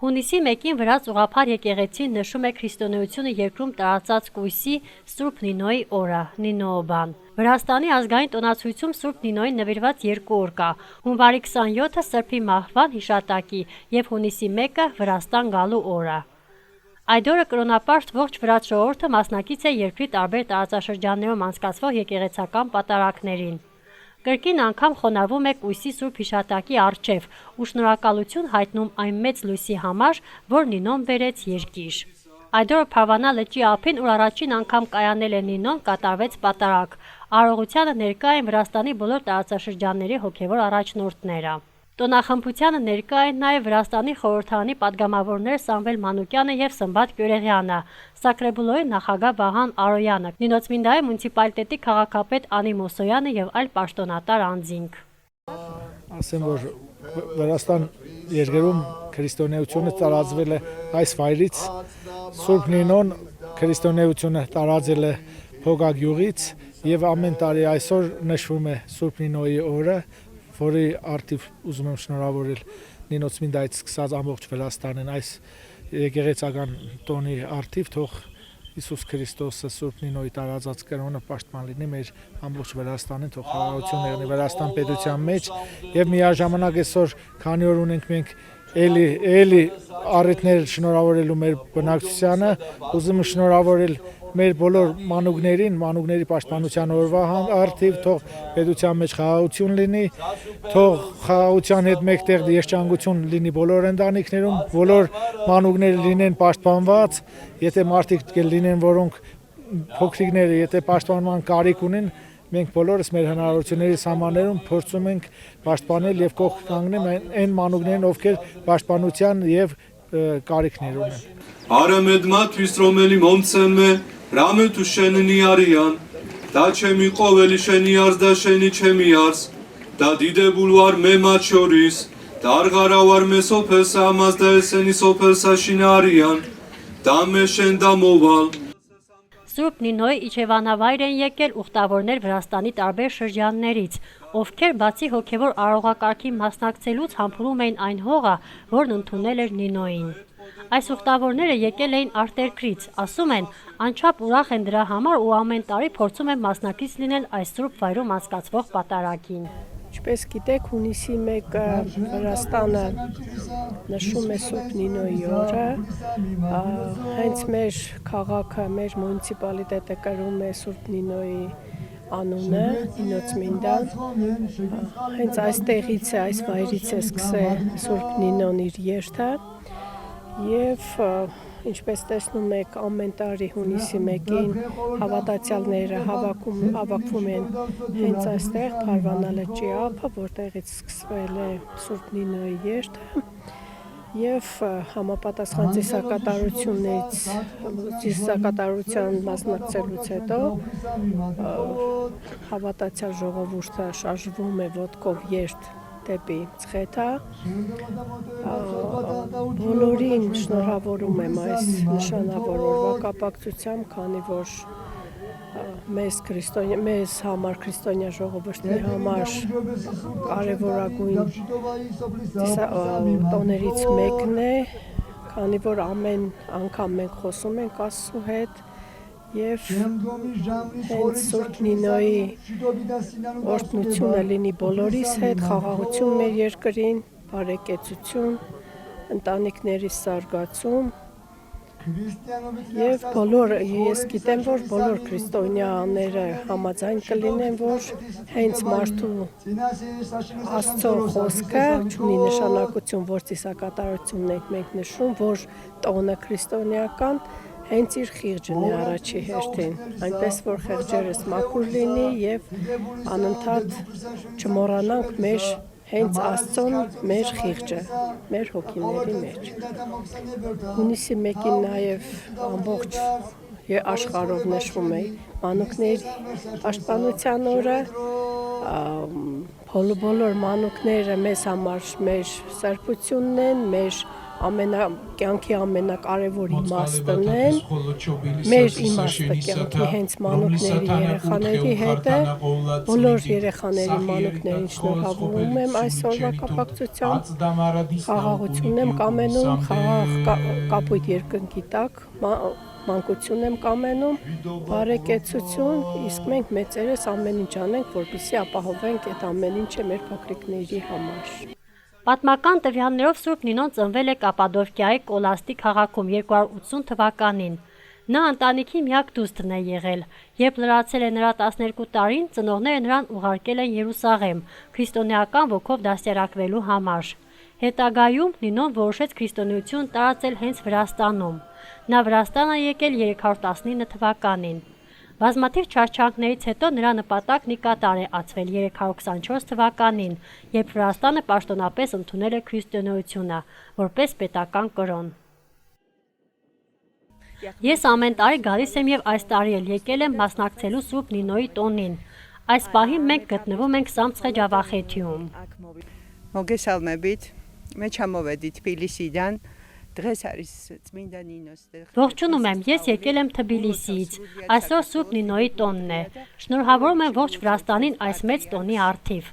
Հունիսի 1-ին Վրաց ուղղափառ եկեղեցին նշում է քրիստոնեությունը երկրում տարածած կույսի Սուրբ Նինոյի օրը՝ Նինոոբան։ Վրաստանի ազգային տոնացույցում Սուրբ Նինոյին նվիրված 2 օր կա՝ հունվարի 27-ը Սրբի մահվան հիշատակի եւ հունիսի 1-ը Վրաստան գալու օրը։ Այդ օրը կրոնապարտ ողջ Վրաց ժողովուրդը մասնակից է երկրի տարբեր տարածաշրջաններում անցկացվող եկեղեցական պատարագներին։ Կրկին անգամ խոնարհվում է կույսի Սուրբ հիշատակի առջև ու շնորհակալություն հայտնում այն մեծ լույսի համար, որ Նինոն բերեց երկիր։ Այդ օրը Փարվանա լճի ափին, ուր առաջին անգամ կայանել է Նինոն, կատարվեց պատարագ։ Արարողությանը ներկա են Վրաստանի բոլոր տարածաշրջանների հոգևոր առաջնորդները։ Տոնախմբությանը ներկա են նաև Վրաստանի խորհրդարանի падգամավորներ Սամվել Մանուկյանը եւ Սմբատ Գյուրեղյանը, Սակրեբուլոյի նախագահ Վահան Արոյանը, Նինոցմինդայի մունիցիպալիտետի քաղաքապետ Անի Մոսոյանը եւ այլ պաշտոնատար անձինք։ Ասեմ, որ Վրաստան երկրում քրիստոնեությունը տարածվել է այս վայրից, Սուրբ Նինոն քրիստոնեությունը տարածել է Փոգագյուղից եւ ամեն տարի այսօր նշվում է Սուրբ Նինոյի օրը, որի արդիվ ուզում եմ շնորհավորել Նինոցմինդայից սկսած ամբողջ Վրաստանին այս եկեղեցական տոնի արդիվ թող Հիսուս Քրիստոսը Սուրբ Նինոյի տարածած կրոնը պաշտպան լինի մեր ամբողջ Վրաստանին, թող խաղաղություն եղնի Վրաստան պետության մեջ եւ միաժամանակ այսօր քանի որ ունենք մենք էլի առիթներ շնորհավորելու մեր բնակչությանը, ուզում եմ շնորհավորել մեր բոլոր մանուկների պաշտպանության օրվա արդիվ, թող պետության մեջ խաղաղություն լինի, թող խաղաղության հետ մեկտեղ երջանկություն լինի բոլոր ընտանիքներում, բոլոր մանուկները լինեն պաշտպանված, եթե մարդիկ լինեն, որոնք փոքրիկները, եթե պաշտպանման կարիք ունեն, մենք բոլորս մեր հնարավորությունների սահմաններում փորձում ենք պաշտպանել եւ կողք կանգնել այն մանուկներին, ովքեր պաշտպանության եւ կարիքներ ունեն։ Արամեդմատ Վիստրոմելի Մոնցեմե Ռամե Տուշենի Արիան դա չեմի qovելի շենի արզդա շենի չեմի արզ դա դիդե բուլվար մեմաչորիս դա արգարավար մեսոփեսա ամազդայսենի սոփեսա շինարիան դա մեշեն դա մովալ Սուրբ Նինոյի իջևանավայր են եկել ուխտավորներ Վրաստանի տարբեր շրջաններից, ովքեր բացի հոգևոր արարողակարգի մասնակցելուց համբուրում էին այն հողը, որն ընդունել էր Նինոյին։ Այս ուխտավորները եկել էին արտերկրից, ասում են, անչափ ուրախ են դրա համար ու ամեն տարի փորձում են մասնակից լինել այս սուրբ վայրում անցկացվող պատարագին։ Ինչպես գիտեք, հունիսի 1-ը Վրաստանը նշում է Սուրբ Նինոյի օրը, հենց մեր քաղաքը, մեր մունիցիպալիտետը կրում է Սուրբ Նինոյի անունը, Նինոցմինդան, հենց այստեղից է, այս վայրից է սկսել Սուրբ Նինոն իր երթը եւ ինչպես տեսնում եք, ամեն տարի հունիսի 1-ին հավատացյալները հավաքվում են հենց այստեղ Փարվանա լճի ափը, որտեղից սկսվել է Սուրբ Նինոյի երթը եւ համապատասխան ծիսակատարության մասնակցելուց հետո հավատացյալ ժողովուրդը շարժվում է ոտքով երթ դեպի Ցխեթա, բոլորին շնորհավորում եմ այս նշանավոր օրվա կապակցությամբ, քանի որ մեզ համար քրիստոնյա ժողովրդի համար կարևորագույն տոներից մեկն է, քանի որ ամեն անգամ մենք խոսում ենք Աստծու հետ եւ հենց Սուրբ Նինոյի օրհնությունը լինի բոլորիս հետ, խաղաղություն մեր երկրին, բարեկեցություն, ընտանիքների զարգացում եւ ես գիտեմ, որ բոլոր քրիստոնյաները համաձայն կլինեն, որ հենց մարդու Աստծո խոսքը ունի նշանակություն, որ ծիսակատարությունն ենք մենք նշում, որ տոնը քրիստոնեական հենց իր խիղճն է առաջի հերթին, այնպես որ խեղճերս մաքուր լինի եւ անընդհատ չմոռանանք մեր հենց Աստծոն մեր խիղճը, մեր հոգիների մեջ։ Հունիսի 1-ին նաեւ ամբողջ աշխարհով նշվում է մանուկների պաշտպանության օրը, բոլոր մանուկները մեզ համար մեր սրբությունն են, մեր կյանքի ամենակարևոր իմաստն են, մեր իմաստը կյանքի հենց մանուկների երեխաների հետ է, բոլոր երեխաների մանուկներին շնորհավորում եմ այսօրվա կապակցությամբ, խաղաղություն եմ կամենում, խաղաղ կապույտ երկնքի տակ, մանկություն եմ կամենում, բարեկեցություն, իսկ մենք մեծերս ամեն ինչ անենք, որպեսզի ապահովենք այդ ամեն ինչը մեր փոքրիկների համար։ Պատմական տվյալներով Սուրբ Նինոն ծնվել է Կապադովկիայի Կոլաստի քաղաքում 280 թվականին։ Նա ընտանիքի միակ դուստրն է եղել։ Երբ լրացել է նրա 12 տարին, ծնողները նրան ուղարկել են Երուսաղեմ, քրիստոնեական ոգով դաստիարակվելու համար։ Հետագայում Նինոն որոշեց քրիստոնեություն տարածել հենց Վրաստանում։ Նա Վրաստան է եկել 319 թվականին։ Բազմաթիվ չարչանքներից հետո նրա նպատակն ի կատար է ածվել 324 թվականին, երբ Վրաստանը պաշտոնապես ընդունել է քրիստոնեությունը որպես պետական կրոն։ Ես ամեն տարի գալիս եմ եւ այս տարի էլ եկել եմ մասնակցելու Սուրբ Նինոյի տոնին։ Այս պահին մենք գտնվում ենք Սամցխե Ջավախեթիում։ Մոգեսալմեբիտ մեջամովեդի Թբիլիսիդան Დღეს არის Წმინდა Նինოს Ողջունում եմ, ես եկել եմ Թբիլիսիից։ Այսօր Սուրբ Նինոյի տոնն է։ Շնորհավորում եմ ողջ Վրաստանին այս մեծ տոնի առթիվ։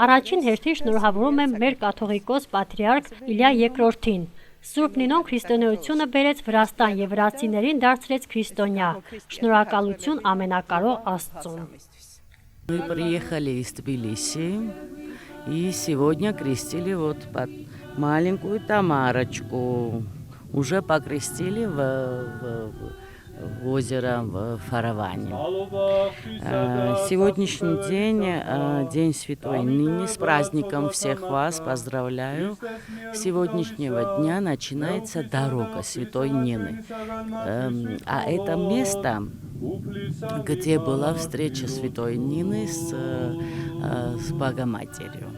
Առաջին հերթին շնորհավորում եմ մեր կաթողիկոս պատրիարք Իլիա II-ին։ Սուրբ Նինոն քրիստոնեությունը բերեց Վրաստան եւ վրացիներին дարձրեց քրիստոնյա։ Շնորհակալություն ամենակարող Աստծուն։ Мы приехали из Тбилиси и сегодня крестили маленькую Тамарочку. Уже покрестили в озеро в Фараване. Сегодняшний день, День Святой Нины. С праздником всех вас поздравляю. С сегодняшнего дня начинается дорога Святой Нины. А это место, где была встреча Святой Нины с Богоматерью.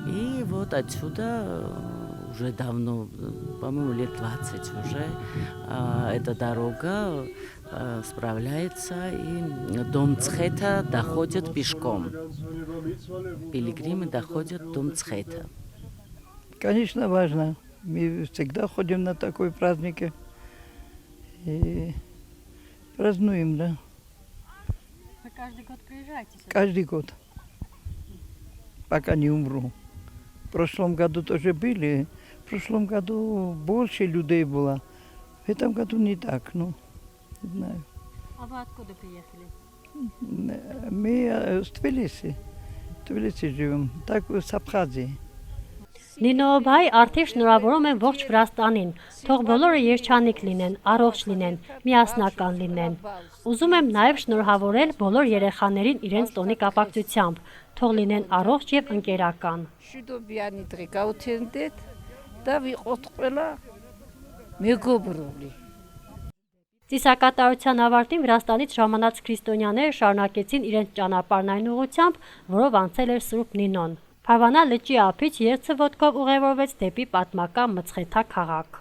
И вот отсюда уже давно, по-моему, лет 20 уже, эта дорога справляется, и до Мцхета доходят пешком. Пилигримы доходят до Мцхета. Конечно, важно. Мы всегда ходим на такой праздник и празднуем, да. Вы каждый год приезжаете сюда? Каждый год. Пока не умру. В прошлом году тоже были. В прошлом году больше людей было. В этом году не так, ну, не знаю. А вы откуда приехали? Мы с Тбилиси. В Тбилиси живем. Так, с Абхазии. Նինոյի արդիվ շնորհավորում եմ ողջ Վրաստանին, թող բոլորը երջանիկ լինեն, առողջ լինեն, միասնական լինեն։ Ուզում եմ նաև շնորհավորել բոլոր երեխաներին իրենց տոնի կապակցությամբ, թող լինեն առողջ եւ ընկերական։ Շուտոբյանի դրի գաութենდეთ და ვიყოთ ყველა მეგობრული։ Ծիսակատարության ավարտին Վրաստանից ժամանած քրիստոնյաները շարունակեցին իրենց ճանապարհն այն ուղղությամբ, որով անցել էր Սուրբ Նինոն։ Փարվանա լճի ափից երթը ոտքով ուղևորվեց դեպի պատմական Մցխեթա քաղաք։